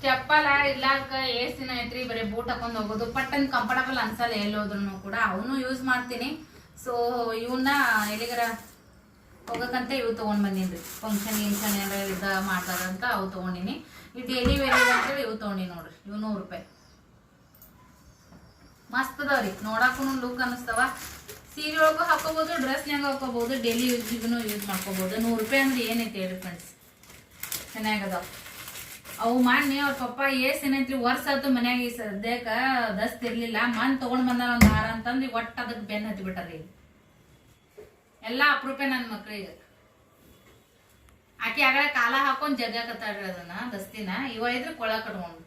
ಚಪ್ಪಲ ಇರ್ಲಾಕ ಎಷ್ಟ್ ದಿನ ಐತ್ರಿ, ಬರೀ ಬೂಟ್ ಹಾಕೊಂಡ್ ಹೋಗೋದು. ಪಟ್ಟನ್ ಕಂಫರ್ಟಬಲ್ ಅನ್ಸಲ್ಲ ಎಲ್ಲೋದ್ರೂ ಕೂಡ. ಅವನು ಯೂಸ್ ಮಾಡ್ತೀನಿ. ಸೊ ಇವನ್ನ ಎಲ್ಲಿಗಾರ ಹೋಗಕ್ಕಂತ ಇವು ತೊಗೊಂಡ್ ಬಂದೀನಿ. ಫಂಕ್ಷನ್ ಗಿಂಕ್ಷನ್ ಏನಾರ ಇದ ಮಾಡ್ತಾರಂತ ಅವು ತೊಗೊಂಡಿನಿ. ಈ ಡೈಲಿ ವೇರ್ ಅಂತೇಳಿ ಇವು ತೊಗೊಂಡಿನಿ ನೋಡ್ರಿ. ಇವು 100 ರೂಪಾಯಿ. ಮಸ್ತ್ ಅದಾವ್ರಿ, ನೋಡಾಕು ಲುಕ್ ಅನಿಸ್ತಾವ. ಸೀರೆ ಒಳಗೂ ಹಾಕೋಬಹುದು, ಡ್ರೆಸ್ನ್ಯಾಗ ಹಾಕೋಬಹುದು, ಡೈಲಿ ಯೂಸ್ಗೂ ಯೂಸ್ ಮಾಡ್ಕೋಬಹುದು. 100 ರೂಪಾಯಿ ಅಂದ್ರೆ ಏನೈತಿ ಹೇಳ್ರಿ ಫ್ರೆಂಡ್ಸ್, ಚೆನ್ನಾಗದಾವ ಅವು. ಮಾನ್ಯ ಅವ್ರ ಪಪ್ಪ ಏನೈತ್ರಿ ವರ್ಷ ಆಯ್ತು ಮನ್ಯಾಗ ಈ ಸದ್ಯಕ್ಕ ದಸ್ತಿರ್ಲಿಲ್ಲ. ಮನ್ ತಗೊಂಡ್ ಬಂದಾರ ಒಂದ್ ಹಾರ ಅಂತಂದ್ರಿ ಒಟ್ಟ ಅದಕ್ಕೆ ಬೆನ್ ಹತ್ತಿ ಬಿಟ್ಟಾರಿ. ಎಲ್ಲಾ ಅಪರೂಪ ನನ್ನ ಮಕ್ಳಿಗೆ. ಆಕಿ ಆಗಲೇ ಕಾಲ ಹಾಕೊಂಡ್ ಜಗ್ಗಾಕತ್ತಾಳ್ರಿ ಅದನ್ನ ದಸ್ತಿನ. ಇವ ಇದ್ರೆ ಕೊಳ ಕಟ್ಕೊಂಡು.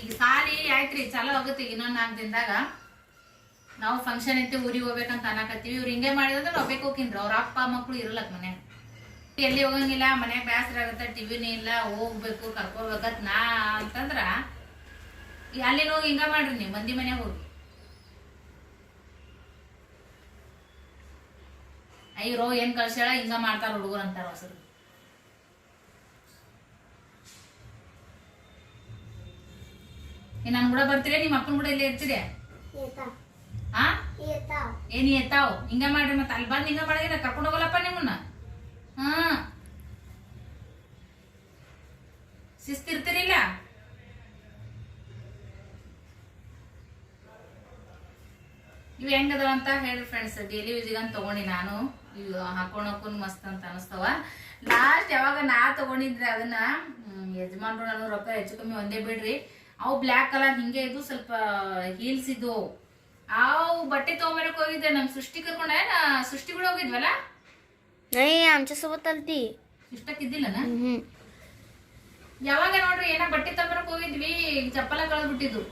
ಈಗ ಸಾಲಿ ಆಯ್ತ್ರಿ, ಚಾಲೂ ಆಗುತ್ತೆ ಇನ್ನೊಂದ್ 4 ದಿನದಾಗ. ನಾವು ಫಂಕ್ಷನ್ ಐತಿ, ಊರಿಗೆ ಹೋಗ್ಬೇಕಂತ ಅನ್ನಕತ್ತೀವಿ. ಇವ್ರು ಹಿಂಗೆ ಮಾಡಿದ್ರೆ ನಾವು ಬೇಕು ಹೋಗಿನ್ರಿ. ಅವ್ರ ಅಪ್ಪ ಮಕ್ಳು ಇರಲಕ್ ಮನ್ಯಾಗ, ಎಲ್ಲಿ ಹೋಗಂಗಿಲ್ಲ, ಮನ್ಯಾಗ ಬೇಸರ ಆಗತ್ತ, ಟಿವಿನೇ ಇಲ್ಲ, ಹೋಗ್ಬೇಕು ಕರ್ಕೋಬೇಕತ್ ನಾ ಅಂತಂದ್ರ ಅಲ್ಲಿನ ಹೋಗಿ ಹಿಂಗ ಮಾಡ್ರಿ ನೀವು, ಮಂದಿ ಮನ್ಯಾಗ ಹೋಗಿ. ಅಯ್ಯೋ ಏನ್ ಕಳ್ಸ್ಯಾಳ ಹಿಂಗ ಮಾಡ್ತಾರ ಹುಡುಗರು ಅಂತಾರ ಹೊಸರು. ನನ್ ಕೂಡ ಬರ್ತೀರಿ, ನಿಮ್ಮ ಅಪ್ಪನ ಕೂಡ ಇಲ್ಲೇ ಇರ್ತೀರಿ. ಏನ್ ಎತ್ತಾವ್ ಹಿಂಗ ಮಾಡ್ರಿ. ಮತ್ತ ಅಲ್ಲಿ ಬಂದ್ ಹಿಂಗ ಮಾಡಿದ್ರೆ ಕರ್ಕೊಂಡ್ ಹೋಗಲ್ಲಪ್ಪ ನಿಮ್ಮನ್ನ. ಶಿಸ್ತಿರ್ತೀರಿಲ್ಲ. ಇವ್ ಹೆಂಗದವ ಅಂತ ಹೇಳಿ ಫ್ರೆಂಡ್ಸ್. ಡೈಲಿ ಯೂಸಿಗೆ ಅಂತ ತಗೊಂಡಿ ನಾನು. ಇವ್ ಹಾಕೊಳಕ್ಕೂ ಮಸ್ತ್ ಅಂತ ಅನಿಸ್ತಾವ. ಲಾಸ್ಟ್ ಯಾವಾಗ ನಾ ತಗೊಂಡಿದ್ರೆ ಅದನ್ನ ಯಜಮಾನ್ರು ನಾನು ರೊಕ್ಕ ಹೆಚ್ಚು ಕಮ್ಮಿ ಒಂದೇ ಬಿಡ್ರಿ. ಅವು ಬ್ಲ್ಯಾಕ್ ಕಲರ್ ಹಿಂಗೆ ಇದ್ದು ಸ್ವಲ್ಪ ಹೀಲ್ಸ್ ಇದ್ದು. ಅವು ಬಟ್ಟೆ ತಗೊಂಬರಕ್ ಹೋಗಿದ್ದೆ. ನಮ್ ಸೃಷ್ಟಿ ಕರ್ಕೊಂಡ ಸೃಷ್ಟಿ ಕೂಡ ಹೋಗಿದ್ವಲ್ಲ. आमच्या सोबत आलती. ಇಷ್ಟಕ್ಕಿದ್ದಿಲ್ಲನ. ಯಾವಾಗ ನೋಡ್ರಿ ಏನ ಬಟ್ಟೆ ತಗೊಂಬರಕ್ ಹೋಗಿದ್ವಿ, ಚಪ್ಪಲ ಕಳೆದ್ಬಿಟ್ಟಿದ್ದು.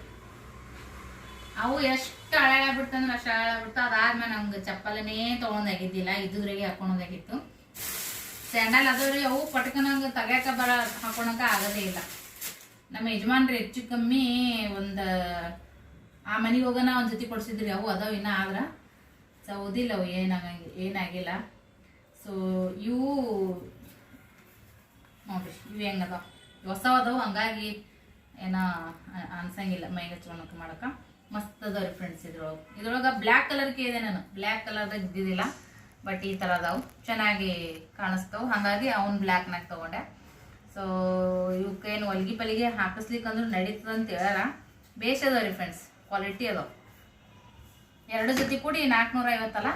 ಅವು ಎಷ್ಟು ಹಳಾಗ್ಬಿಡ್ತಂದ್ರೆ ಅಷ್ಟು ಹಳಾಗ್ಬಿಡ್ತು. ಅದಾದ್ಮೇಲೆ ನಮ್ಗೆ ಚಪ್ಪಲನೇ ತಗೊಂಡಾಗಿದ್ದಿಲ್ಲ, ಇದ್ರಾಗೆ ಹಾಕೊಳೋದಾಗಿತ್ತು. ಸ್ಯಾಂಡಲ್ ಅದಾವ್ರಿ, ಅವು ಪಟ್ಕನಂಗ ತಗ್ಯಾಕ ಹಾಕೊಳಕ ಆಗದೇ ಇಲ್ಲ. ನಮ್ಮ ಯಜಮಾನ್ರಿ ಹೆಚ್ಚು ಕಮ್ಮಿ ಒಂದ್ ಆ ಮನೆಗೆ ಹೋಗೋಣ ಒಂದ್ ಜೊತೆ ಕೊಡ್ಸಿದ್ರಿ. ಅವು ಅದಾವ ಇನ್ನ ಆದ್ರ ಸೌದಿಲ್ಲ, ಅವು ಏನಾಗಿಲ್ಲ. ಸೊ ಇವು ನೋಡ್ರಿ, ಇವು ಹೆಂಗದಾವ ಹೊಸವ ಅದಾವ, ಹಂಗಾಗಿ ಏನ ಅನ್ಸಂಗಿಲ್ಲ ಮೈಗೆ ಹಚ್ಕೊಳಕ್ ಮಾಡಕ. ಮಸ್ತ್ ಅದಾವ್ರಿ ಫ್ರೆಂಡ್ಸ್. ಇದ್ರೊಳಗ ಬ್ಲ್ಯಾಕ್ ಕಲರ್ಗೆ ಇದೆ. ನಾನು ಬ್ಲ್ಯಾಕ್ ಕಲರ್ದಾಗ ಇದ್ದಿದ್ದಿಲ್ಲ, ಬಟ್ ಈ ತರ ಅದಾವು, ಚೆನ್ನಾಗಿ ಕಾಣಿಸ್ತಾವ. ಹಾಗಾಗಿ ಅವನ್ ಬ್ಲ್ಯಾಕ್ನಾಗ ತಗೊಂಡೆ. ಸೊ ಇವಕ್ಕೇನು ಹೊಲ್ಗಿ ಪಲಿಗೆ ಹಾಕಿಸ್ಲಿಕ್ಕಂದ್ರೂ ನಡೀತದ ಅಂತ ಹೇಳಾರ. ಬೇಸ್ ಅದಾವ್ರಿ ಫ್ರೆಂಡ್ಸ್, ಕ್ವಾಲಿಟಿ ಅದಾವ. 2 ಜೊತೆ ಕೂಡಿ 450 ಅಲ್ಲ.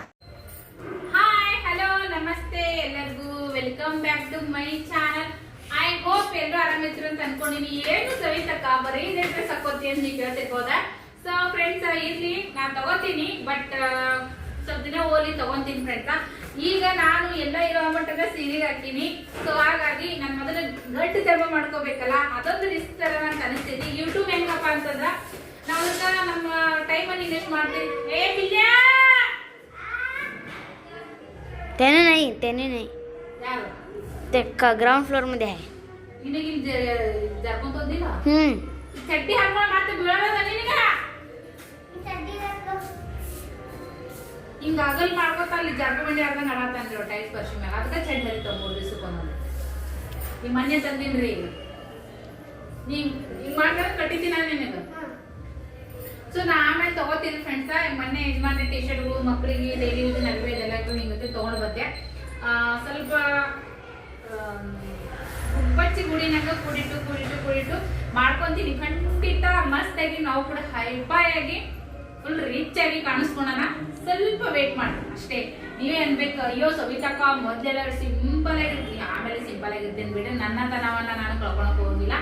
ಹಾಯ್, ಹಲೋ, ನಮಸ್ತೆ ಎಲ್ಲರಿಗೂ. Welcome back to my channel. I hope ಎಲ್ಲರೂ ಆರಾಮಿದ್ರು ಅಂತ ಅನ್ಕೊಂಡಿನಿ. ಏನು ಸವಿತಕ್ಕ ಬರೀ ಇದೇ ಡ್ರೆಸ್ ಹಾಕೋತಿ ಅಂತ ನೀವು ಕೇಳ್ತಿರ್ಬೋದ. ಸೊ ಫ್ರೆಂಡ್ಸ್, ಇರ್ಲಿ ನಾನ್ ತಗೋತೀನಿ, ಬಟ್ ಸ್ವಲ್ಪ ದಿನ ಓಲಿ ತಗೊಂತೀನಿ ಫ್ರೆಂಡ್ಸ್. ಈಗ ನಾನು ಎಲ್ಲ ಇರೋ ಮಟ್ಟದ ಸೀರೆ ಹಾಕಿನಿ. ಸೊ ಹಾಗಾಗಿ ನಾನು ಮೊದಲು ಗಟ್ಟಿ ಜರ್ಮ ಮಾಡ್ಕೋಬೇಕಲ್ಲ, ಅದೊಂದು ರಿಸ್ಕ್ ತರ ಅಂತ ಅನಿಸ್ತಿದೆ. ಯೂಟ್ಯೂಬ್ ಹೆಂಗಪ್ಪ ಅಂತಂದ್ರ ನಾವು ನಮ್ಮ ಟೈಮಲ್ಲಿ ಇನ್ವೆಸ್ಟ್ ಮಾಡ್ತೀವಿ. त्याने नाही ते ग्राउंड फ्लोर मध्ये आहे. ಜರ್ಕೊಂತೋದಿಲ್ಲ ಚಡ್ಡಿ ಹಾಕೊಂಡು ಮತ್ತೆ ಬೀಳೋದ ನಿನಗ. ಹಿಂಗ ಅಗಲ್ ಮಾಡ್ಕೊತ ಅಲ್ಲಿ ಜರ್ಕ ಬಂಡಿ ಆಡ್ದಂಗ ಆಡತ್ತಂದ್ರಿ ಟೈಸ್ ಪರ್ಶಿ ಮ್ಯಾಗ. ಅದಕ್ಕೆ ಚಡ್ಡಿ ಹರಿತಾವ 3 ದಿವಸಕ್ಕೊಂದೊಂದು. ಈ ಮೊನ್ನೆ ತಂದಿನ್ರಿ. ನೀ ಹಿಂಗ್ ಮಾಡ್ಕೊಂಡ್ ಕಟ್ಟಿದ್ದೀನಿ ನಿನಗ. ಸೊ ನಾ ಆಮೇಲೆ ತಗೋತೀನಿ ಫ್ರೆಂಡ್ಸ್. ಮೊನ್ನೆ ಯಜಮಾನ್ರಿ ಟಿ ಶರ್ಟ್ಗಳು ಮಕ್ಕಳಿಗೆ ಡೈಲಿ ಯೂಸ್ ನಡುವೆ ಎಲ್ಲರಿಗೂ ನಿಂಗೆ ತಗೊಂಡು ಬಂದೆ. ಸ್ವಲ್ಪ ಗುಬ್ಬಚ್ಚಿ ಗುಡಿನಾಗ ಕೂಡಿಟ್ಟು ಮಾಡ್ಕೊಂತೀನಿ. ಖಂಡಿತ ಮಸ್ತಾಗಿ ನಾವು ಕೂಡ ಹೈಫಾಯಾಗಿ ಫುಲ್ ರಿಚ್ ಆಗಿ ಕಾಣಿಸ್ಕೊಳೋಣ. ಸ್ವಲ್ಪ ವೇಟ್ ಮಾಡಿ ಅಷ್ಟೇ. ನೀವೇ ಅನ್ಬೇಕು, ಅಯ್ಯೋ ಸವಿತಕ್ಕ ಮೊದ್ಲೆಲ್ಲ ಸಿಂಪಲ್ ಆಗಿರ್ತೀನಿ, ಆಮೇಲೆ ಸಿಂಪಲ್ ಆಗಿರ್ತೀನಿ ಬಿಡ್ರಿ. ನನ್ನ ತನವನ್ನ ನಾನು ಕಳ್ಕೊಳಕ್ ಹೋಗಿಲ್ಲ.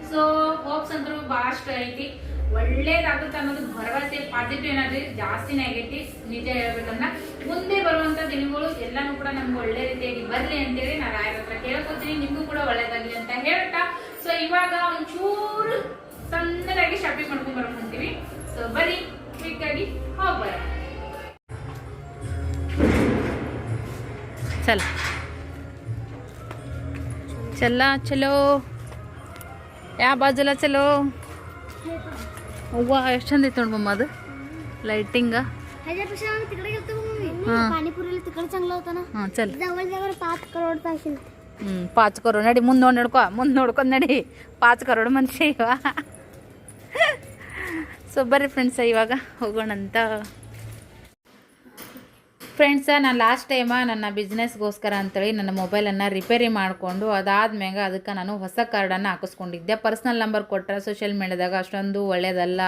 ಸೊ ಹೋಪ್ಸ್ ಅಂದ್ರೂ ಬಹಳಷ್ಟು ಐತಿ. ಒಳ್ಳೇದಾಗುತ್ತೆ ಅನ್ನೋದು ಭರವಸೆ, ಪಾಸಿಟಿವ್ ಎನರ್ಜಿ ಜಾಸ್ತಿನೇ ಆಗೈತಿ. ನಿಜ ಹೇಳ್ಬೇಕಂದ್ರ ಮುಂದೆ ಬರುವಂತ ದಿನಗಳು ಎಲ್ಲಾನು ಕೂಡ ನಮ್ಗೆ ಒಳ್ಳೆ ರೀತಿಯಾಗಿ ಬರ್ಲಿ ಅಂತೇಳಿ ನಾನು ರಾಯರ ಹತ್ರ ಕೇಳ್ಕೊತೀನಿ. ನಿಮ್ಗೂ ಕೂಡ ಒಳ್ಳೇದಾಗ್ಲಿ ಅಂತ ಹೇಳ್ತಾ, ಸೊ ಇವಾಗ ಒಂಚೂರು ಸಣ್ಣದಾಗಿ ಶಾಪಿಂಗ್ ಮಾಡ್ಕೊಂಡ್ ಬರ್ಕೊಂತೀವಿ. ಸೊ ಬರೀ ಕ್ವಿಕ್ ಆಗಿ ಹೋಗ್ಬರ. ಚಲೋ ಯಾವ ಬಾಜುಲ ಚಲೋ. ಅವ್ವ ಎಷ್ಟು ಚಂದ ಐತೆ ನೋಡ್ಬಮ್ಮ ಅದು ಲೈಟಿಂಗ. पाणीपुरीला तिकडे चांगलं होतं ना. हां चल. जवळ 5 करोड असेल. 5 करोड ನಡಿ, ಮುಂದೆ ನೋಡ್ಕೊಂಡು ನಡಿ. 5 ಕರೋಡ್ ಮನುಷ್ಯ ಇವ. ಸೊ ಬರ್ರಿ ಫ್ರೆಂಡ್ಸ, ಇವಾಗ ಹೋಗೋಣಂತ. ಫ್ರೆಂಡ್ಸ, ನಾನು ಲಾಸ್ಟ್ ಟೈಮ ನನ್ನ ಬಿಸ್ನೆಸ್ಗೋಸ್ಕರ ಅಂತೇಳಿ ನನ್ನ ಮೊಬೈಲನ್ನು ರಿಪೇರಿ ಮಾಡಿಕೊಂಡು ಅದಾದ್ಮ್ಯಾಗ ಅದಕ್ಕೆ ನಾನು ಹೊಸ ಕಾರ್ಡನ್ನು ಹಾಕಿಸ್ಕೊಂಡಿದ್ದೆ. ಪರ್ಸ್ನಲ್ ನಂಬರ್ ಕೊಟ್ಟರೆ ಸೋಷಿಯಲ್ ಮೀಡ್ಯಾದಾಗ ಅಷ್ಟೊಂದು ಒಳ್ಳೆಯದಲ್ಲ,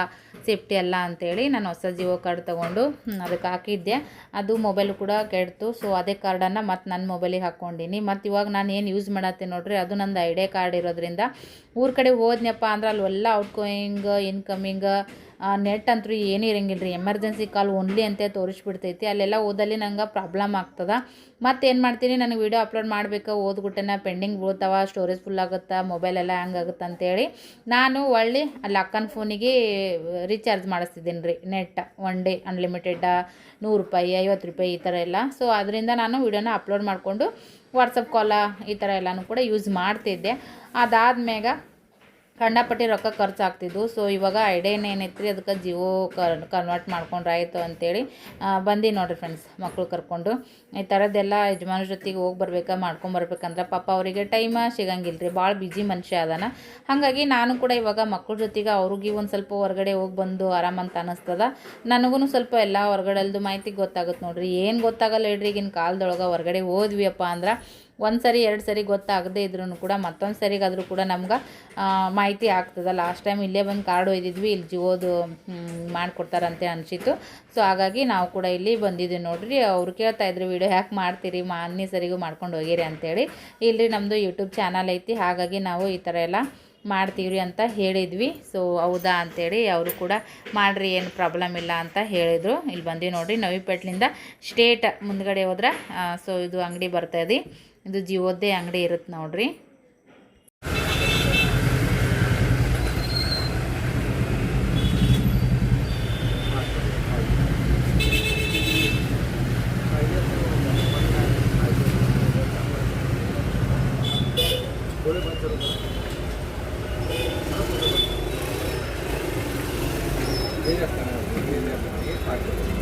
ಸೇಫ್ಟಿ ಅಲ್ಲ ಅಂತೇಳಿ ನಾನು ಹೊಸ ಜಿಯೋ ಕಾರ್ಡ್ ತೊಗೊಂಡು ಅದಕ್ಕೆ ಹಾಕಿದ್ದೆ. ಅದು ಮೊಬೈಲು ಕೂಡ ಕೆಡ್ತು. ಸೊ ಅದೇ ಕಾರ್ಡನ್ನು ಮತ್ತು ನನ್ನ ಮೊಬೈಲಿಗೆ ಹಾಕ್ಕೊಂಡಿನಿ. ಮತ್ತು ಇವಾಗ ನಾನು ಏನು ಯೂಸ್ ಮಾಡತ್ತೀನಿ ನೋಡ್ರಿ, ಅದು ನಂದು ಐಡಿಯಾ ಕಾರ್ಡ್ ಇರೋದ್ರಿಂದ ಊರ ಕಡೆ ಹೋದ್ನಪ್ಪ ಅಂದ್ರೆ ಅಲ್ಲೆಲ್ಲ ಔಟ್ ಗೋಯಿಂಗ್ ಇನ್ಕಮಿಂಗ್ ನೆಟ್ ಅಂತೂ ಏನೂ ಇರಂಗಿಲ್ಲ ರೀ. ಎಮರ್ಜೆನ್ಸಿ ಕಾಲ್ ಓನ್ಲಿ ಅಂತ ತೋರಿಸ್ಬಿಡ್ತೈತಿ. ಅಲ್ಲೆಲ್ಲ ಓದಲ್ಲಿ ನಂಗೆ ಪ್ರಾಬ್ಲಮ್ ಆಗ್ತದೆ. ಮತ್ತು ಏನು ಮಾಡ್ತೀನಿ, ನನಗೆ ವೀಡಿಯೋ ಅಪ್ಲೋಡ್ ಮಾಡಬೇಕು, ಓದ್ಬಿಟ್ಟೆನ ಪೆಂಡಿಂಗ್ ಬೀಳ್ತಾವ, ಸ್ಟೋರೇಜ್ ಫುಲ್ ಆಗುತ್ತೆ, ಮೊಬೈಲೆಲ್ಲ ಹ್ಯಾಂಗಾಗುತ್ತೆ ಅಂತೇಳಿ ನಾನು ಒಳ್ಳೆ ಅಲ್ಲಿ ಅಕ್ಕನ ಫೋನಿಗೆ ರೀಚಾರ್ಜ್ ಮಾಡಿಸ್ತಿದ್ದೀನಿ ರೀ. ನೆಟ್ 1 ಡೇ ಅನ್ಲಿಮಿಟೆಡ್, 100 ರೂಪಾಯಿ, 50 ರೂಪಾಯಿ ಈ ಥರ ಎಲ್ಲ. ಸೊ ಅದರಿಂದ ನಾನು ವೀಡಿಯೋನ ಅಪ್ಲೋಡ್ ಮಾಡಿಕೊಂಡು ವಾಟ್ಸಪ್ ಕಾಲ ಈ ಥರ ಎಲ್ಲನೂ ಕೂಡ ಯೂಸ್ ಮಾಡ್ತಿದ್ದೆ. ಅದಾದ್ಮ್ಯಾಗ ಕಂಡಪಟ್ಟಿ ರೊಕ್ಕ ಖರ್ಚಾಗ್ತಿದ್ವು. ಸೊ ಇವಾಗ ಐಡಿಯಾನ ಏನೈತೆ ರೀ, ಅದಕ್ಕೆ ಜಿಯೋ ಕನ್ವರ್ಟ್ ಮಾಡ್ಕೊಂಡ್ರೆ ಆಯಿತು ಅಂತೇಳಿ ಬಂದು ನೋಡಿರಿ ಫ್ರೆಂಡ್ಸ್, ಮಕ್ಕಳು ಕರ್ಕೊಂಡು ಈ ಥರದ್ದೆಲ್ಲ ಯಜಮಾನ ಜೊತೆಗೆ ಹೋಗಿ ಬರ್ಬೇಕಾ ಮಾಡ್ಕೊಂಬರ್ಬೇಕಂದ್ರೆ ಪಾಪ ಅವರಿಗೆ ಟೈಮ ಸಿಗಂಗಿಲ್ಲ ರೀ, ಭಾಳ ಬ್ಯುಸಿ ಮನುಷ್ಯ ಅದಾನ. ಹಾಗಾಗಿ ನಾನು ಕೂಡ ಇವಾಗ ಮಕ್ಕಳ ಜೊತೆಗೆ ಅವ್ರಿಗೆ ಒಂದು ಸ್ವಲ್ಪ ಹೊರಗಡೆ ಹೋಗಿ ಬಂದು ಆರಾಮಂತ ಅನ್ನಿಸ್ತದ. ನನಗೂ ಸ್ವಲ್ಪ ಎಲ್ಲ ಹೊರಗಡೆಲ್ದು ಮಾಹಿತಿ ಗೊತ್ತಾಗುತ್ತೆ ನೋಡ್ರಿ. ಏನು ಗೊತ್ತಾಗಲ್ಲ ಹೇಳ್ರಿ, ಈಗಿನ ಕಾಲದೊಳಗೆ ಹೊರಗಡೆ ಹೋದ್ವಿಯಪ್ಪ ಅಂದ್ರೆ 1 ಸರಿ 2 ಸರಿ ಗೊತ್ತಾಗದೇ ಇದ್ರೂ ಕೂಡ ಮತ್ತೊಂದು ಸರಿಗಾದರೂ ಕೂಡ ನಮ್ಗೆ ಮಾಹಿತಿ ಆಗ್ತದೆ. ಲಾಸ್ಟ್ ಟೈಮ್ ಇಲ್ಲೇ ಬಂದು ಕಾರ್ಡ್ ಒಯ್ದಿದ್ವಿ, ಇಲ್ಲಿ ಜಿಯೋದು ಮಾಡಿಕೊಡ್ತಾರಂತೆ ಅನಿಸಿತು. ಸೊ ಹಾಗಾಗಿ ನಾವು ಕೂಡ ಇಲ್ಲಿ ಬಂದಿದ್ವಿ ನೋಡ್ರಿ. ಅವ್ರು ಕೇಳ್ತಾಯಿದ್ರು ವಿಡಿಯೋ ಯಾಕೆ ಮಾಡ್ತೀರಿ, ಮಾನ್ಯ ಸರಿಗೂ ಮಾಡ್ಕೊಂಡು ಹೋಗಿರಿ ಅಂತೇಳಿ. ಇಲ್ಲಿ ನಮ್ಮದು ಯೂಟ್ಯೂಬ್ ಚಾನಲ್ ಐತಿ, ಹಾಗಾಗಿ ನಾವು ಈ ಥರ ಎಲ್ಲ ಮಾಡ್ತೀವ್ರಿ ಅಂತ ಹೇಳಿದ್ವಿ. ಸೊ ಹೌದಾ ಅಂತೇಳಿ ಅವರು ಕೂಡ ಮಾಡಿರಿ, ಏನು ಪ್ರಾಬ್ಲಮ್ ಇಲ್ಲ ಅಂತ ಹೇಳಿದರು. ಇಲ್ಲಿ ಬಂದು ನೋಡಿರಿ, ನವಿಪೇಟ್ಲಿಂದ ಸ್ಟೇಟ್ ಮುಂದ್ಗಡೆ ಹೋದ್ರೆ ಸೊ ಇದು ಅಂಗಡಿ ಬರ್ತದೆ. ಇದು ಜಿಯೋದೇ ಅಂಗಡಿ ಇರುತ್ತೆ ನೋಡ್ರಿ.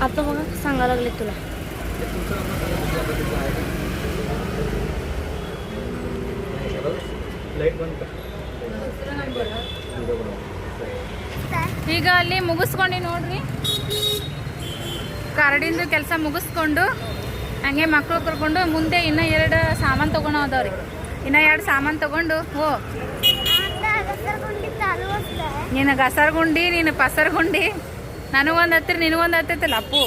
आता बघा सांगा लागले तुला. ಈಗ ಅಲ್ಲಿ ಮುಗಿಸ್ಕೊಂಡು ನೋಡ್ರಿ, ಕಾರ್ಡಿಂದು ಕೆಲಸ ಮುಗಿಸ್ಕೊಂಡು ಹಂಗೆ ಮಕ್ಕಳು ಕರ್ಕೊಂಡು ಮುಂದೆ ಇನ್ನೂ 2 ಸಾಮಾನು ತೊಗೊಳೋದವ್ರಿ. ಇನ್ನೂ 2 ಸಾಮಾನು ತೊಗೊಂಡು ನೀನು ಗಸರಗುಂಡಿ, ನೀನು ಪಸರಗುಂಡಿ, ನನಗೊಂದು ಹತ್ತಿರ ನಿನಗೊಂದು ಹತ್ತೈತಲ್ಲ ಅಪ್ಪು.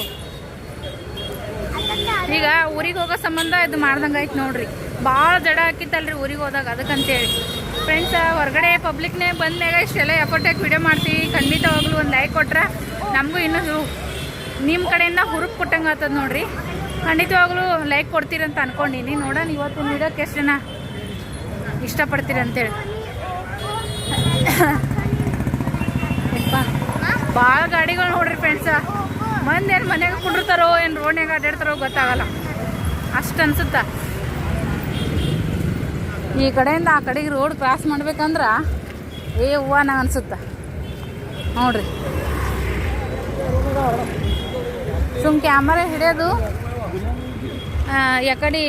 ಈಗ ಊರಿಗೆ ಹೋಗೋ ಸಂಬಂಧ ಇದು ಮಾಡ್ದಂಗೆ ಆಯ್ತು ನೋಡ್ರಿ. ಭಾಳ ಜಡ ಹಾಕಿತ್ತಲ್ರಿ ಊರಿಗೆ ಹೋದಾಗ, ಅದಕ್ಕಂತೇಳಿ ಫ್ರೆಂಡ್ಸ್ ಹೊರಗಡೆ ಪಬ್ಲಿಕ್ನೇ ಬಂದಾಗ ಇಷ್ಟೆಲ್ಲ ಎಫರ್ಟ್ ಹಾಕಿ ವಿಡಿಯೋ ಮಾಡ್ತೀವಿ. ಖಂಡಿತವಾಗ್ಲೂ ಒಂದು ಲೈಕ್ ಕೊಟ್ರೆ ನಮಗೂ ಇನ್ನೂ ನಿಮ್ಮ ಕಡೆಯಿಂದ ಹುರುಪು ಕೊಟ್ಟಂಗೆ ಆಗ್ತದೆ ನೋಡ್ರಿ. ಖಂಡಿತವಾಗ್ಲೂ ಲೈಕ್ ಕೊಡ್ತೀರಂತ ಅನ್ಕೊಂಡಿನಿ. ನೋಡೋಣ ಇವತ್ತಿನ ವಿಡಿಯೋಕ್ಕೆ ಎಷ್ಟು ಜನ ಇಷ್ಟಪಡ್ತೀರಿ ಅಂತೇಳಿ. ಭಾಳ ಗಾಡಿಗಳು ನೋಡ್ರಿ ಫ್ರೆಂಡ್ಸ. ಮಂದೇನು ಮನೆಗೆ ಕುಂಡಿರ್ತಾರೋ ಏನು ರೋಡ್ನಾಗ ಅಡ್ಡಾಡ್ತಾರೋ ಗೊತ್ತಾಗಲ್ಲ, ಅಷ್ಟು ಅನ್ಸುತ್ತ. ಈ ಕಡೆಯಿಂದ ಆ ಕಡೆಗೆ ರೋಡ್ ಕ್ರಾಸ್ ಮಾಡ್ಬೇಕಂದ್ರೆ ಹೂವ ನಂಗೆ ಅನ್ಸುತ್ತ ನೋಡ್ರಿ. ಸುಮ್ ಕ್ಯಾಮರಾ ಹಿಡಿಯೋದು ಯಾಕಡೆ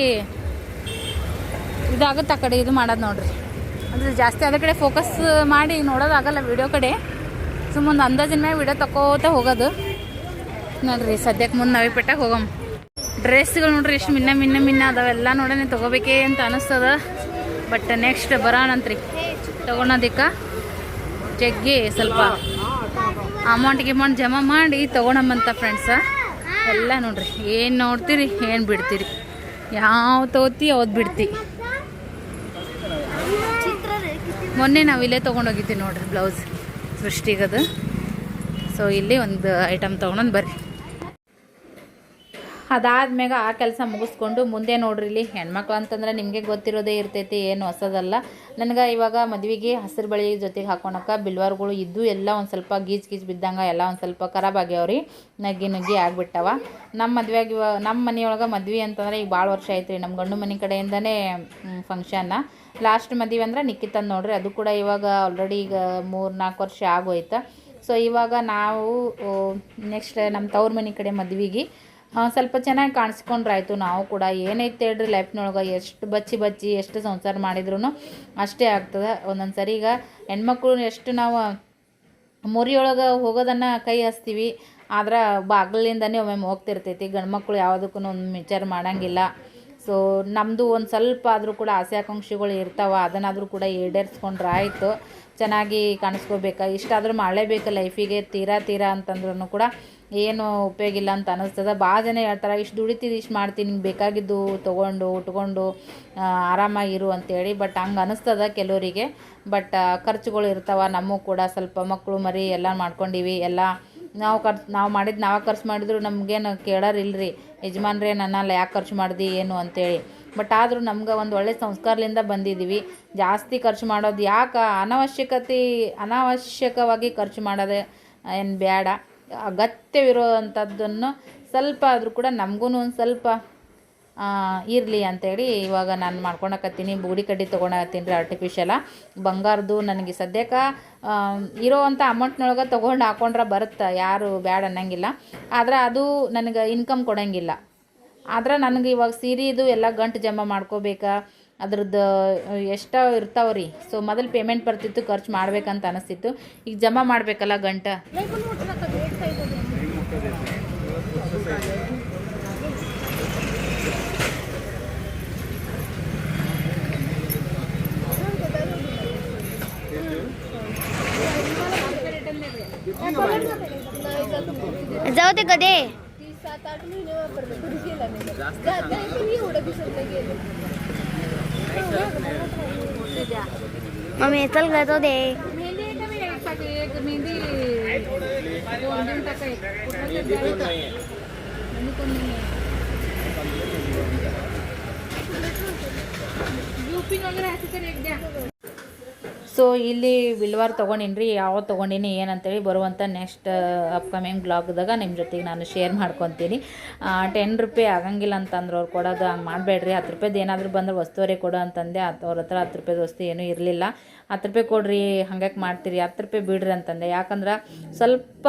ಇದಾಗುತ್ತೆ ಆ ಕಡೆ ಇದು ಮಾಡೋದು ನೋಡ್ರಿ. ಅಂದರೆ ಜಾಸ್ತಿ ಅದ್ರ ಕಡೆ ಫೋಕಸ್ ಮಾಡಿ ನೋಡೋದಾಗಲ್ಲ ವಿಡಿಯೋ ಕಡೆ. ಸುಮ್ಮೊಂದು ಅಂದಾಜಿನ ಮೇಲೆ ವಿಡಿಯೋ ತಗೋತ ಹೋಗೋದು ನೋಡ್ರಿ. ಸದ್ಯಕ್ಕೆ ಮುಂದೆ ನವಿಪೇಟೆಗೆ ಹೋಗಮ್ಮ. ಡ್ರೆಸ್ಗಳು ನೋಡ್ರಿ ಎಷ್ಟು ಮಿನ್ನ ಅದಾವೆಲ್ಲ ನೋಡೋಣ ತೊಗೋಬೇಕೇ ಅಂತ ಅನ್ನಿಸ್ತದ. ಬಟ್ ನೆಕ್ಸ್ಟ್ ಬರೋಣಂತ್ರಿ ತೊಗೊಳೋದಕ್ಕೆ ಜಗ್ಗಿ ಸ್ವಲ್ಪ ಅಮೌಂಟ್ ಜಮಾ ಮಾಡಿ ತೊಗೊಳಮ್ಮಂತ ಫ್ರೆಂಡ್ಸ. ಎಲ್ಲ ನೋಡ್ರಿ, ಏನು ನೋಡ್ತೀರಿ ಏನು ಬಿಡ್ತೀರಿ, ಯಾವ ತಗೋತಿ ಯಾವ್ದು ಬಿಡ್ತಿ. ಮೊನ್ನೆ ನಾವು ಇಲ್ಲೇ ತೊಗೊಂಡೋಗಿದ್ದೀವಿ ನೋಡ್ರಿ ಬ್ಲೌಸ್ ಸೃಷ್ಟಿಗದು. ಸೊ ಇಲ್ಲಿ ಒಂದು ಐಟಮ್ ತೊಗೊಂಡು ಬರ್ರಿ. ಅದಾದ್ಮ್ಯಾಗ ಆ ಕೆಲಸ ಮುಗಿಸ್ಕೊಂಡು ಮುಂದೆ ನೋಡ್ರಿ, ಇಲ್ಲಿ ಹೆಣ್ಮಕ್ಳು ಅಂತಂದ್ರೆ ನಿಮಗೆ ಗೊತ್ತಿರೋದೇ ಇರ್ತೈತಿ, ಏನು ಹೊಸದಲ್ಲ. ನನಗೆ ಇವಾಗ ಮದುವೆಗೆ ಹಸಿರು ಬಳಿ ಜೊತೆಗೆ ಹಾಕೊಳಕ್ಕೆ ಬಿಲ್ವಾರ್ಗಳು ಇದ್ದು ಎಲ್ಲ ಒಂದು ಸ್ವಲ್ಪ ಗೀಜ್ ಬಿದ್ದಂಗೆ ಎಲ್ಲ ಒಂದು ಸ್ವಲ್ಪ ಖರಾಬ್ ಆಗ್ಯಾವ್ರಿ, ನುಗ್ಗಿ ಆಗಿಬಿಟ್ಟವ. ನಮ್ಮ ಮನೆಯೊಳಗೆ ಮದ್ವೆ ಅಂತಂದ್ರೆ ಈಗ ಭಾಳ ವರ್ಷ ಆಯ್ತು ರೀ. ನಮ್ಮ ಗಂಡು ಮನೆ ಕಡೆಯಿಂದನೇ ಫಂಕ್ಷನ್ನ. ಲಾಸ್ಟ್ ಮದುವೆ ಅಂದ್ರೆ ನಿಕ್ಕಿತಂದು ನೋಡ್ರಿ, ಅದು ಕೂಡ ಇವಾಗ ಆಲ್ರೆಡಿ ಈಗ 3-4 ವರ್ಷ ಆಗೋಯ್ತು. ಸೊ ಇವಾಗ ನಾವು ನೆಕ್ಸ್ಟ್ ನಮ್ಮ ತವ್ರ ಮನೆ ಕಡೆ ಮದ್ವೆಗೆ ಸ್ವಲ್ಪ ಚೆನ್ನಾಗಿ ಕಾಣಿಸ್ಕೊಂಡ್ರಾಯ್ತು. ನಾವು ಕೂಡ ಏನೈತೆ ಹೇಳ್ರಿ ಲೈಫ್ನೊಳಗೆ ಎಷ್ಟು ಬಚ್ಚಿ ಎಷ್ಟು ಸಂಸಾರ ಮಾಡಿದ್ರು ಅಷ್ಟೇ ಆಗ್ತದೆ. ಒಂದೊಂದು ಸರಿ ಈಗ ಹೆಣ್ಮಕ್ಳು ಎಷ್ಟು ನಾವು ಮುರಿಯೊಳಗೆ ಹೋಗೋದನ್ನು ಕೈ ಹಚ್ತೀವಿ, ಆದ್ರೆ ಬಾಗಿಲಿಂದನೇ ಒಮ್ಮೆ ಹೋಗ್ತಿರ್ತೈತಿ. ಗಂಡು ಮಕ್ಕಳು ಯಾವುದಕ್ಕೂ ಒಂದು ವಿಚಾರ ಮಾಡೋಂಗಿಲ್ಲ. ಸೊ ನಮ್ಮದು ಒಂದು ಸ್ವಲ್ಪ ಆದರೂ ಕೂಡ ಆಸೆ ಆಕಾಂಕ್ಷೆಗಳು ಇರ್ತಾವೆ, ಅದನ್ನಾದರೂ ಕೂಡ ಈಡೇರಿಸ್ಕೊಂಡ್ರೆ ಆಯಿತು. ಚೆನ್ನಾಗಿ ಕಾಣಿಸ್ಕೋಬೇಕು, ಇಷ್ಟಾದರೂ ಮಾಡಲೇಬೇಕು ಲೈಫಿಗೆ. ತೀರಾ ಅಂತಂದ್ರೂ ಕೂಡ ಏನು ಉಪಯೋಗ ಇಲ್ಲ ಅಂತ ಅನ್ನಿಸ್ತದೆ. ಭಾಳ ಜನ ಹೇಳ್ತಾರೆ, ಇಷ್ಟು ದುಡಿತಿದ್ದು ಇಷ್ಟು ಮಾಡ್ತೀನಿ, ನಿಂಗೆ ಬೇಕಾಗಿದ್ದು ತೊಗೊಂಡು ಉಟ್ಕೊಂಡು ಆರಾಮಾಗಿರು ಅಂತೇಳಿ. ಬಟ್ ಹಂಗೆ ಅನ್ನಿಸ್ತದೆ ಕೆಲವರಿಗೆ. ಬಟ್ ಖರ್ಚುಗಳು ಇರ್ತಾವೆ. ನಮಗೂ ಕೂಡ ಸ್ವಲ್ಪ ಮಕ್ಕಳು ಮರಿ ಎಲ್ಲ ಮಾಡ್ಕೊಂಡಿವಿ. ಎಲ್ಲ ನಾವು ಮಾಡಿದ್ದು ನಾವೇ ಖರ್ಚು ಮಾಡಿದ್ರು ನಮಗೇನು ಕೇಳೋರಿಲ್ರಿ, ಯಜಮಾನ್ರೇ ನನ್ನಲ್ಲ ಯಾಕೆ ಖರ್ಚು ಮಾಡಿದಿ ಏನು ಅಂತೇಳಿ. ಬಟ್ ಆದರೂ ನಮ್ಗೆ ಒಂದು ಒಳ್ಳೆ ಸಂಸ್ಕಾರದಿಂದ ಬಂದಿದ್ದೀವಿ. ಜಾಸ್ತಿ ಖರ್ಚು ಮಾಡೋದು ಯಾಕೆ, ಅನಾವಶ್ಯಕವಾಗಿ ಖರ್ಚು ಮಾಡೋದು ಏನು ಬೇಡ. ಅಗತ್ಯವಿರೋವಂಥದ್ದನ್ನು ಸ್ವಲ್ಪ ಆದರೂ ಕೂಡ ನಮಗೂ ಒಂದು ಸ್ವಲ್ಪ ಇರಲಿ ಅಂತೇಳಿ ಇವಾಗ ನಾನು ಮಾಡ್ಕೊಳಕತ್ತೀನಿ. ಬೂಡಿ ಕಡ್ಡಿ ತೊಗೊಳಕತ್ತೀನಿ ರೀ, ಆರ್ಟಿಫಿಷಿಯಲ ಬಂಗಾರದು. ನನಗೆ ಸದ್ಯಕ್ಕೆ ಇರೋವಂಥ ಅಮೌಂಟ್ನೊಳಗೆ ತೊಗೊಂಡು ಹಾಕೊಂಡ್ರೆ ಬರುತ್ತೆ, ಯಾರು ಬ್ಯಾಡ ಅನ್ನಂಗಿಲ್ಲ. ಆದ್ರೆ ಅದು ನನಗೆ ಇನ್ಕಮ್ ಕೊಡೋಂಗಿಲ್ಲ. ಆದ್ರೆ ನನಗೆ ಇವಾಗ ಸೀರೆದು ಎಲ್ಲ ಗಂಟು ಜಮಾ ಮಾಡ್ಕೋಬೇಕಾ, ಅದ್ರದ್ದು ಎಷ್ಟು ಇರ್ತಾವ್ರಿ. ಸೊ ಮೊದಲು ಪೇಮೆಂಟ್ ಬರ್ತಿತ್ತು, ಖರ್ಚು ಮಾಡ್ಬೇಕಂತ ಅನಿಸ್ತಿತ್ತು. ಈಗ ಜಮಾ ಮಾಡಬೇಕಲ್ಲ ಗಂಟ. जाऊ दे कधी 7-8 महिने वापरलं, कधी गेला नाही. जाता येते एवढं दिसत नाही गेलं. मम्मी चल ग जाऊ दे. मेहंदी का मी एकसाठी एक मेहंदी 2 दिन टाका एक कुठलं द्यायचं आणि कोण यूपी वगैरे असं तर एक द्या. ಸೊ ಇಲ್ಲಿ ವಿಲ್ವಾರ್ ತೊಗೊಂಡಿನಿ ರೀ. ಯಾವ ತೊಗೊಂಡಿನಿ ಏನಂತೇಳಿ ಬರುವಂಥ ನೆಕ್ಸ್ಟ್ ಅಪ್ಕಮಿಂಗ್ ಬ್ಲಾಗ್ದಾಗ ನಿಮ್ಮ ಜೊತೆಗೆ ನಾನು ಶೇರ್ ಮಾಡ್ಕೊತೀನಿ. 10 ರೂಪಾಯಿ ಆಗಂಗಿಲ್ಲ ಅಂತಂದ್ರೆ ಅವ್ರು ಕೊಡೋದು ಹಂಗೆ ಮಾಡಬೇಡ್ರಿ. 10 ರೂಪಾಯ್ದು ಏನಾದರೂ ಬಂದ್ರೆ ವಸ್ತುವರೆ ಕೊಡು ಅಂತಂದೆ. ಅವ್ರ ಹತ್ರ 10 ರೂಪಾಯ್ದು ವಸ್ತು ಏನೂ ಇರಲಿಲ್ಲ. 10 ರೂಪಾಯಿ ಕೊಡ್ರಿ, ಹಂಗಾಗಿ ಮಾಡ್ತೀರಿ, 10 ರೂಪಾಯಿ ಬಿಡ್ರಿ ಅಂತಂದೆ. ಯಾಕಂದ್ರೆ ಸ್ವಲ್ಪ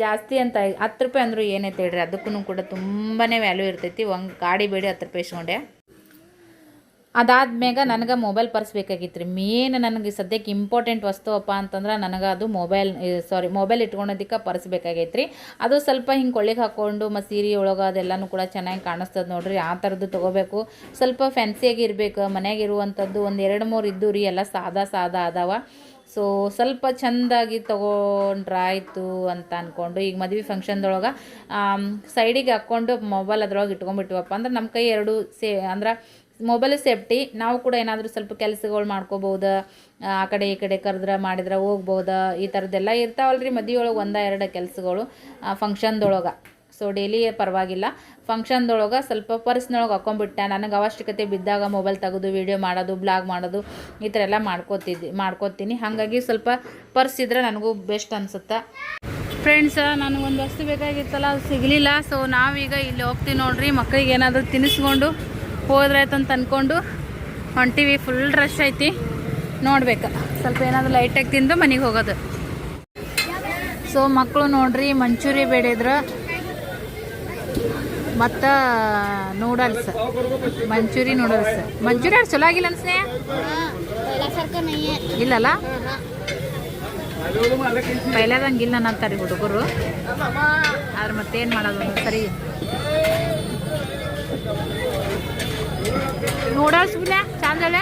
ಜಾಸ್ತಿ ಅಂತ 10 ರೂಪಾಯಿ ಅಂದರೂ ಏನೈತೆ ಹೇಳ್ರಿ, ಅದಕ್ಕೂ ಕೂಡ ತುಂಬಾ ವ್ಯಾಲ್ಯೂ ಇರ್ತೈತಿ. ಒಂದು ಗಾಡಿ ಬೇಡಿ 10 ರೂಪಾಯಿ ಇಸ್ಕೊಂಡೆ. ಅದಾದ್ಮ್ಯಾಗ ನನಗೆ ಮೊಬೈಲ್ ಪರ್ಸ್ ಬೇಕಾಗಿತ್ತು ರೀ. ಮೇನ್ ನನಗೆ ಸದ್ಯಕ್ಕೆ ಇಂಪಾರ್ಟೆಂಟ್ ವಸ್ತುವಪ್ಪ ಅಂತಂದ್ರೆ ನನಗೆ ಅದು ಮೊಬೈಲ್ ಇಟ್ಕೊಳೋದಕ್ಕೆ ಪರ್ಸ್ ಬೇಕಾಗೈತೆ ರೀ. ಅದು ಸ್ವಲ್ಪ ಹಿಂಗೆ ಕೊಳ್ಳಿಗೆ ಹಾಕ್ಕೊಂಡು ಮತ್ತು ಸೀರೆ ಒಳಗೆ ಅದೆಲ್ಲನೂ ಕೂಡ ಚೆನ್ನಾಗಿ ಕಾಣಿಸ್ತದೆ ನೋಡಿರಿ. ಆ ಥರದ್ದು ತೊಗೋಬೇಕು. ಸ್ವಲ್ಪ ಫ್ಯಾನ್ಸಿಯಾಗಿ ಇರಬೇಕು. ಮನೆಯಾಗ ಇರುವಂಥದ್ದು ಒಂದು 2-3 ಇದ್ದು ರೀ, ಎಲ್ಲ ಸಾದಾ ಅದಾವ. ಸೊ ಸ್ವಲ್ಪ ಚೆಂದಾಗಿ ತೊಗೊಂಡ್ರಾಯ್ತು ಅಂತ ಅಂದ್ಕೊಂಡು ಈಗ ಮದುವೆ ಫಂಕ್ಷನ್ದೊಳಗೆ ಸೈಡಿಗೆ ಹಾಕ್ಕೊಂಡು ಮೊಬೈಲ್ ಅದ್ರೊಳಗೆ ಇಟ್ಕೊಂಡ್ಬಿಟ್ಟಿವಪ್ಪ ಅಂದ್ರೆ ನಮ್ಮ ಕೈ ಎರಡು ಅಂದ್ರೆ ಮೊಬೈಲ್ ಸೇಫ್ಟಿ. ನಾವು ಕೂಡ ಏನಾದರೂ ಸ್ವಲ್ಪ ಕೆಲಸಗಳು ಮಾಡ್ಕೋಬೋದು, ಆ ಕಡೆ ಈ ಕಡೆ ಕರೆದ್ರೆ ಮಾಡಿದ್ರೆ ಹೋಗ್ಬೋದು. ಈ ಥರದ್ದೆಲ್ಲ ಇರ್ತಾವಲ್ರಿ ಮದುವೆ ಒಳಗೆ 1-2 ಕೆಲಸಗಳು ಫಂಕ್ಷನ್ದೊಳಗೆ. ಸೊ ಡೈಲಿ ಪರವಾಗಿಲ್ಲ, ಫಂಕ್ಷನ್ದೊಳಗೆ ಸ್ವಲ್ಪ ಪರ್ಸ್ನೊಳಗೆ ಹಾಕ್ಕೊಂಡ್ಬಿಟ್ಟೆ. ನನಗೆ ಅವಶ್ಯಕತೆ ಬಿದ್ದಾಗ ಮೊಬೈಲ್ ತೆಗೆದು ವೀಡಿಯೋ ಮಾಡೋದು, ಬ್ಲಾಗ್ ಮಾಡೋದು, ಈ ಥರ ಎಲ್ಲ ಮಾಡ್ಕೋತೀನಿ. ಹಾಗಾಗಿ ಸ್ವಲ್ಪ ಪರ್ಸ್ ಇದ್ರೆ ನನಗೂ ಬೆಸ್ಟ್ ಅನಿಸುತ್ತೆ. ಫ್ರೆಂಡ್ಸ್, ನನಗೊಂದು ವಸ್ತು ಬೇಕಾಗಿತ್ತಲ್ಲ, ಅದು ಸಿಗಲಿಲ್ಲ. ಸೊ ನಾವೀಗ ಇಲ್ಲಿ ಹೋಗ್ತೀವಿ ನೋಡ್ರಿ. ಮಕ್ಕಳಿಗೆ ಏನಾದರೂ ತಿನ್ನಿಸ್ಕೊಂಡು ಹೋದ್ರಾಯ್ತಂತ ಅಂದ್ಕೊಂಡು ಹೊಂಟಿವಿ. ಫುಲ್ ರಶ್ ಐತಿ, ನೋಡ್ಬೇಕು. ಸ್ವಲ್ಪ ಏನಾದರೂ ಲೈಟಾಗಿ ತಿಂದು ಮನೆಗೆ ಹೋಗೋದು. ಸೊ ಮಕ್ಕಳು ನೋಡ್ರಿ ಮಂಚೂರಿ ಬೇಡಿದ್ರು ಮತ್ತು ನೂಡಲ್ಸ್, ಮಂಚೂರಿ ಚಲೋ ಆಗಿಲ್ಲ ಅನ್ಸೇ ಇಲ್ಲಲ್ಲ, ಪೈಲಾದಂಗಿಲ್ಲ ಅನ್ನಂತಾರೆ ಹುಡುಗರು. ಆದ್ರೆ ಮತ್ತೇನು ಮಾಡೋದು, ಸರಿ. नूडल्स भी ना छान झाले.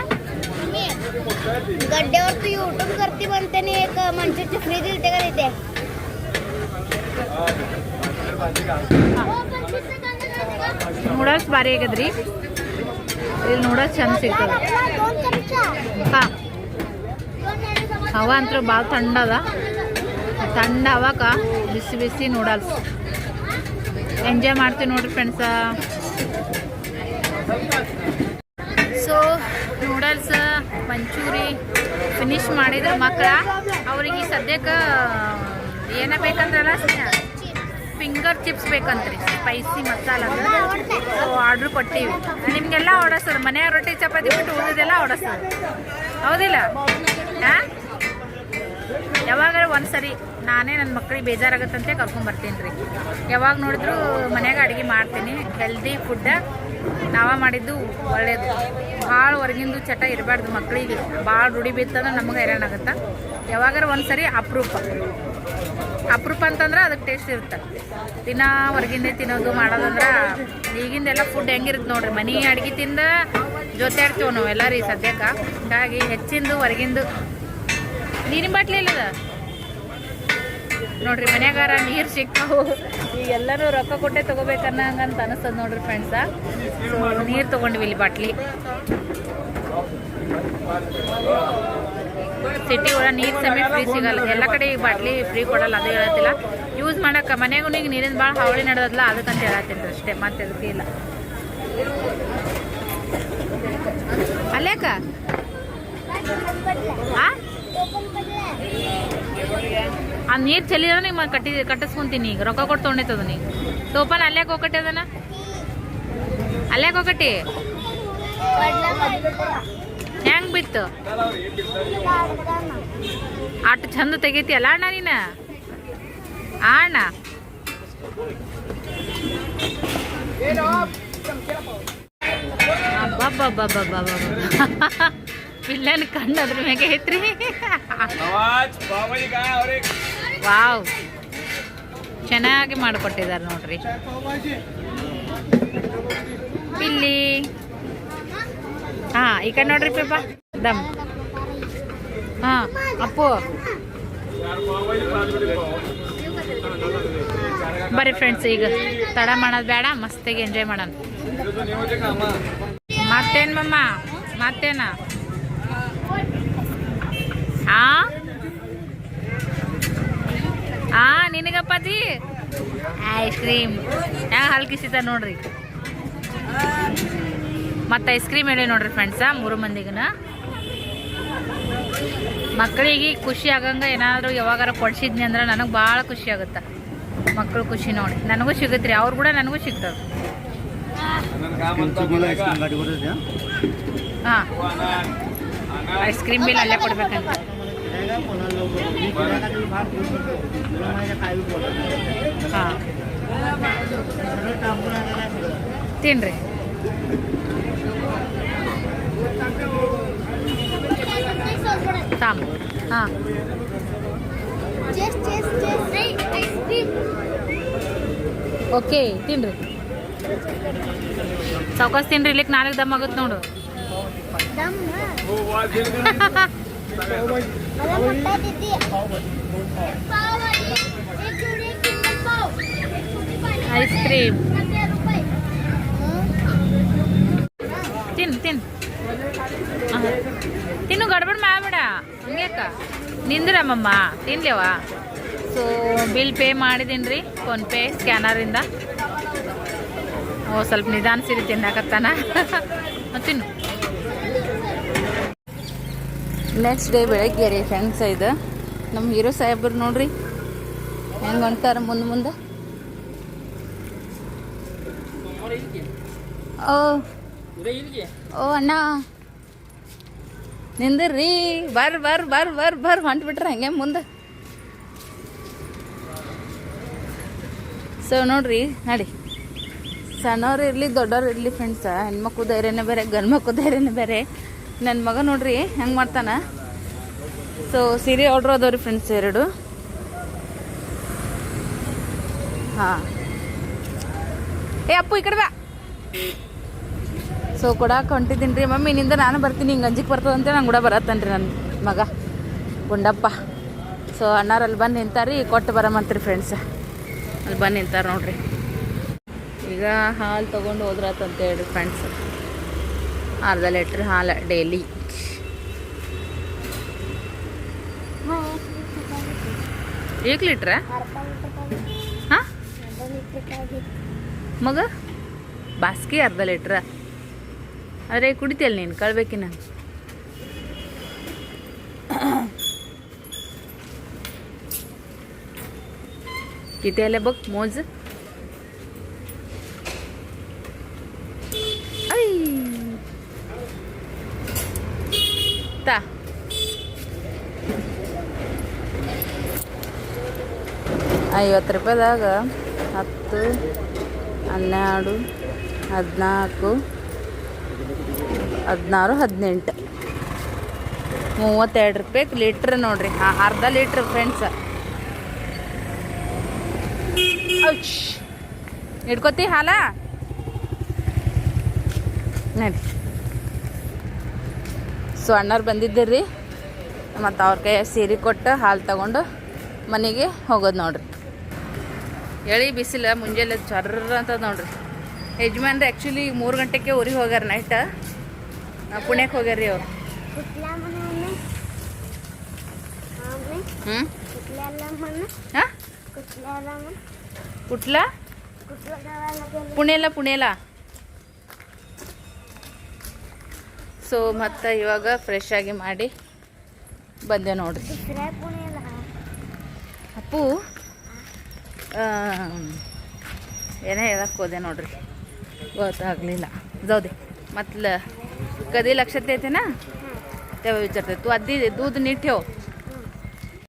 गड्ड्यावरती यूट्यूब करते म्हणते आणि एक मंचूची फ्री दिलते का तिथे. नूडल्स भारी ಆಗದ್ರಿ. ಇಲ್ಲಿ ನೂಡಲ್ಸ್ ಚಂದ ಸಿಗ್ತದೆ. ಹವಾ ಅಂತೂ ಭಾಳ ಥಂಡ ಅವಾಗ ಬಿಸಿ ನೂಡಲ್ಸ್ ಎಂಜಾಯ್ ಮಾಡ್ತೀವಿ ನೋಡ್ರಿ friends. So noodles manchurian finish ಮಾಡಿದ್ರೆ ಮಕ್ಕಳ ಅವ್ರಿಗೆ ಸದ್ಯಕ್ಕೆ ಏನ ಬೇಕಂದ್ರಲ್ಲ, ಫಿಂಗರ್ ಚಿಪ್ಸ್ ಬೇಕಂತ್ರಿ, ಸ್ಪೈಸಿ ಮಸಾಲದ. ಸೊ ಆರ್ಡ್ರ್ ಕೊಟ್ಟಿವಿ. ನಿಮಗೆಲ್ಲ ಓಡಿಸ್ತದೆ, ಮನೆಯ ರೊಟ್ಟಿ ಚಪಾತಿ ಬಿಟ್ಟು ಉಳಿದೆಲ್ಲ ಓಡಿಸ್ತದೆ, ಹೌದಿಲ್ಲ? ಯಾವಾಗ ಒಂದ್ಸರಿ ನಾನೇ ನನ್ನ ಮಕ್ಳಿಗೆ ಬೇಜಾರಾಗತ್ತಂತೆ ಕರ್ಕೊಂಬರ್ತೀನಿ ರೀ. ಯಾವಾಗ ನೋಡಿದ್ರು ಮನ್ಯಾಗ ಅಡುಗೆ ಮಾಡ್ತೀನಿ. ಹೆಲ್ದಿ ಫುಡ್ಡ ನಾವ ಮಾಡಿದ್ದು ಒಳ್ಳೇದು. ಭಾಳ ಹೊರಗಿಂದು ಚಟ ಇರಬಾರ್ದು ಮಕ್ಕಳಿಗೆ. ಭಾಳ ರೂಢಿ ಬಿತ್ತಂದ್ರೆ ನಮಗೆ ಹೈರಾಣಾಗತ್ತೆ. ಯಾವಾಗಾರ ಒಂದು ಸರಿ ಅಪರೂಪ ಅಂತಂದ್ರೆ ಅದಕ್ಕೆ ಟೇಸ್ಟ್ ಇರುತ್ತೆ. ದಿನ ಹೊರಗಿಂದೇ ತಿನ್ನೋದು ಮಾಡೋದಂದ್ರೆ ಈಗಿಂದೆಲ್ಲ ಫುಡ್ ಹೆಂಗಿರುತ್ತೆ ನೋಡ್ರಿ. ಮನೆ ಅಡುಗೆ ತಿಂದ ಜೊತೆ ಆಡ್ತೀವಿ ನಾವು ಎಲ್ಲ ರೀ ಸದ್ಯಕ್ಕೆ. ಹೀಗಾಗಿ ಹೆಚ್ಚಿಂದು ಹೊರಗಿಂದು. ನೀರಿನ ಬಾಟ್ಲಿ ಇಲ್ಲದ ನೋಡ್ರಿ, ಮನ್ಯಾಗಾರ ನೀರು ಸಿಕ್ಕಾವು. ಈಗೆಲ್ಲರೂ ರೊಕ್ಕ ಕೊಟ್ಟೆ ತೊಗೋಬೇಕನ್ನಂಗಂತ ಅನಿಸ್ತದ ನೋಡ್ರಿ ಫ್ರೆಂಡ್ಸ. ಸೊ ನೀರು ತೊಗೊಂಡ್ವಿ ಇಲ್ಲಿ ಬಾಟ್ಲಿ. ಸಿಟಿ ಒಳಗೆ ನೀರು ಸಮೇತ ಫ್ರೀ ಸಿಗಲ್ಲ. ಎಲ್ಲ ಕಡೆ ಈಗ ಬಾಟ್ಲಿ ಫ್ರೀ ಕೊಡಲ್ಲ, ಅದು ಹೇಳತ್ತಿಲ್ಲ. ಯೂಸ್ ಮಾಡೋಕೆ ಮನೆಗೂ ಈಗ ನೀರಿನ ಭಾಳ ಹಾವಳಿ ನಡೆದಲ್ಲ, ಅದಕ್ಕಂತ ಹೇಳತ್ತೀನಿ ಅಷ್ಟೇ, ಮತ್ತೆ ಅದಕ್ಕೆ ಇಲ್ಲ. ಅಲ್ಲೇಕ ಆ ನೀರು ಚೆಲ್ಲಿದ್ರೆ ನಿಮ್ಗೆ ಕಟ್ಟಿಸ್ಕೊಂತೀನಿ. ಈಗ ರೊಕ್ಕ ಕೊಟ್ಟು ತೊಗೊಂಡೈತದ ನೀ ಟೋಪನ್. ಅಲ್ಯಾಕೆ ಹೋಗಟ್ಟಿ ಅದನ್ನ ಅಲ್ಯಾಕೆ ಹೋಗಟ್ಟಿ ಹೆಂಗ್ ಬಿತ್ತು ಅಷ್ಟು ಚಂದ ತೆಗೈತಿ ಅಲ್ಲ ಅಣ್ಣ ನೀನ. ಅಣ್ಣ ಪಿಲ್ಲನ್ ಕಣ್ಣು ಅದ್ರ ಮ್ಯಾಗೆ ಐತ್ರಿ. ವಾವ್, ಚೆನ್ನಾಗಿ ಮಾಡಿಕೊಟ್ಟಿದ್ದಾರೆ ನೋಡ್ರಿ ಪಿಲ್ಲಿ. ಹಾ ಈ ಕಡೆ ನೋಡ್ರಿ ಪೇಪ ದಮ್. ಹಾ ಅಪ್ಪು ಬರ್ರಿ ಫ್ರೆಂಡ್ಸ್, ಈಗ ತಡ ಮಾಡೋದು ಬೇಡ, ಮಸ್ತಾಗಿ ಎಂಜಾಯ್ ಮಾಡೋಣ. ಮತ್ತೇನ್ ಮಮ್ಮ ಮತ್ತೇನ ನಿನಗಪ್ಪತಿ ಐಸ್ ಕ್ರೀಮ್ ಹೆಂಗೆ ಹಲ್ಕಿಸಿದ ನೋಡ್ರಿ. ಮತ್ತು ಐಸ್ ಕ್ರೀಮ್ ಹೇಳಿ ನೋಡ್ರಿ ಫ್ರೆಂಡ್ಸ 3 ಮಂದಿಗನ. ಮಕ್ಕಳಿಗೆ ಖುಷಿ ಆಗಂಗ ಏನಾದರೂ ಯಾವಾಗಾರ ಕೊಡ್ಸಿದ್ನಿ ಅಂದ್ರೆ ನನಗೆ ಭಾಳ ಖುಷಿ ಆಗುತ್ತೆ. ಮಕ್ಕಳು ಖುಷಿ ನೋಡಿ ನನಗೂ ಸಿಗುತ್ತೆ ರೀ, ಅವ್ರು ಕೂಡ ನನಗೂ ಸಿಗ್ತದೆ. ಹಾಂ ಐಸ್ ಕ್ರೀಮ್ ಬಿಲ್ ಅಲ್ಲೇ ಕೊಡ್ಬೇಕಂತ. ಹಾಂ ತಿನ್ರಿ. ತಾಮ್ ಹಾಂ ಓಕೆ ತಿನ್ರಿ. ಸಾವ್ಕಾಸ್ ತಿನ್ರಿ, ಇಲ್ಲಿಕ್ಕೆ ನಾಲ್ಕು ದಮ್ ಆಗುತ್ತೆ ನೋಡು. ಐಸ್ ಕ್ರೀಮ್ ತಿನ್ನು ಗಡ್ಬಡ್ ಮಾಡಬೇಡ, ಹಂಗ್ಯಾಕ ನಿಂದ್ರಮ್ಮಮ್ಮ ತಿನ್ಲೇವ. ಸೊ ಬಿಲ್ ಪೇ ಮಾಡಿದೀನಿ ರೀ, ಫೋನ್ಪೇ ಸ್ಕ್ಯಾನರಿಂದ. ಸ್ವಲ್ಪ ನಿಧಾನ ಸಿರಿ ತಿನ್ನಕತ್ತಾನ. ತಿನ್ನು. ನೆಕ್ಸ್ಟ್ ಡೇ ಬೆಳಗ್ಗೆ ರೀ ಫ್ರೆಂಡ್ಸ್, ಇದು ನಮ್ಮ ಹೀರೋ ಸಾಹೇಬ್ರು ನೋಡ್ರಿ ಹೆಂಗೆ ಹೊಂಟಾರ ಮುಂದೆ. ಓ ಅಣ್ಣ ನಿಂದ್ರಿ, ಬರ್ ಹೊಂಟ್ಬಿಟ್ರೆ ಹಂಗೆ ಮುಂದೆ. ಸೊ ನೋಡ್ರಿ ನಡಿ, ಸಣ್ಣವ್ರು ಇರಲಿ ದೊಡ್ಡವ್ರು ಇರಲಿ ಫ್ರೆಂಡ್ಸ, ಹೆಣ್ಮಕ್ಳು ಧೈರ್ಯನೇ ಬೇರೆ, ಗಂಡು ಮಕ್ಳು ಧೈರ್ಯನೇ ಬೇರೆ. ನನ್ನ ಮಗ ನೋಡ್ರಿ ಹೆಂಗೆ ಮಾಡ್ತಾನ. ಸೊ ಸೀರೆ ಆರ್ಡ್ರ್ ಅದಾವ್ರಿ ಫ್ರೆಂಡ್ಸ್ 2. ಹಾಂ ಏ ಅಪ್ಪು ಈ ಕಡೆ ಬಾ. ಸೊ ಕೊಡಕ್ಕೆ ಹೊಂಟಿದ್ದೀನಿ ರೀ. ಮಮ್ಮಿ ನಿಂದ ನಾನು ಬರ್ತೀನಿ, ಹಿಂಗೆ ಅಂಜಿಕೆ ಬರ್ತದಂತೆ ನಂಗೆ ಕೂಡ ಬರತ್ತನ್ರಿ ನನ್ನ ಮಗ ಗುಂಡಪ್ಪ. ಸೊ ಅಣ್ಣಾರಲ್ಲಿ ಬಂದು ನಿಂತಾರಿ, ಕೊಟ್ಟು ಬರಮಂತ್ರಿ ಫ್ರೆಂಡ್ಸ್. ಅಲ್ಲಿ ಬಂದು ನಿಂತಾರೆ ನೋಡ್ರಿ. ಈಗ ಹಾಲು ತೊಗೊಂಡು ಹೋದ್ರಾತಂತ ಹೇಳ್ರಿ ಫ್ರೆಂಡ್ಸ್. ಅರ್ಧ ಲೀಟ್ರ್ ಹಾಲು ಡೈಲಿ. एक लीटर है? हाँ मग बास्की अर्ध लीटर. अरे कुಡಿತಿಯಲ್ಲ ನೀನು, ಕಳ್ಬೇಕಿ ನಾನು. किती आले बघ मोज. ता 50 ರೂಪಾಯಿದಾಗ 10 12 14 16 18 32 ರೂಪಾಯಿ ಲೀಟ್ರ್ ನೋಡ್ರಿ. ಅರ್ಧ ಲೀಟ್ರ್ ಫ್ರೆಂಡ್ಸ್. ಹಿಡ್ಕೊತಿ ಹಾಲ ನೋಡಿ. ಸೊ ಅಣ್ಣವ್ರು ಬಂದಿದ್ದೀರಿ ಮತ್ತು ಅವ್ರ ಕೈ ಸೀರೆ ಕೊಟ್ಟು ಹಾಲು ತಗೊಂಡು ಮನೆಗೆ ಹೋಗೋದು ನೋಡ್ರಿ. ಎಳಿ ಬಿಸಿಲು ಮುಂಜಾನೆ ಚರ್ರ ಅಂತ ನೋಡ್ರಿ. ಯಜಮಾನ್ರಿ ಆ್ಯಕ್ಚುಲಿ 3 ಗಂಟೆಗೆ ಊರಿಗೆ ಹೋಗ್ಯಾರ ನೈಟ್. ಪುಣ್ಯಕ್ಕೆ ಹೋಗ್ಯಾರ್ರಿ ಅವ್ರು. ಹ್ಞೂ ಹಾಂ ಕುಟ್ಲ ಪುಣೆಲ. ಸೊ ಮತ್ತು ಇವಾಗ ಫ್ರೆಶ್ ಆಗಿ ಮಾಡಿ ಬಂದೆ ನೋಡ್ರಿ. ಅಪ್ಪು ಏನೇ ಹೇಳಕ್ಕೆ ಹೋದೆ ನೋಡ್ರಿ, ಗೊತ್ತಾಗಲಿಲ್ಲ. जाऊ म्हटलं कधी लक्षात येते ना तेव्हा विचारते. तू आधी दूध नीट ठेव.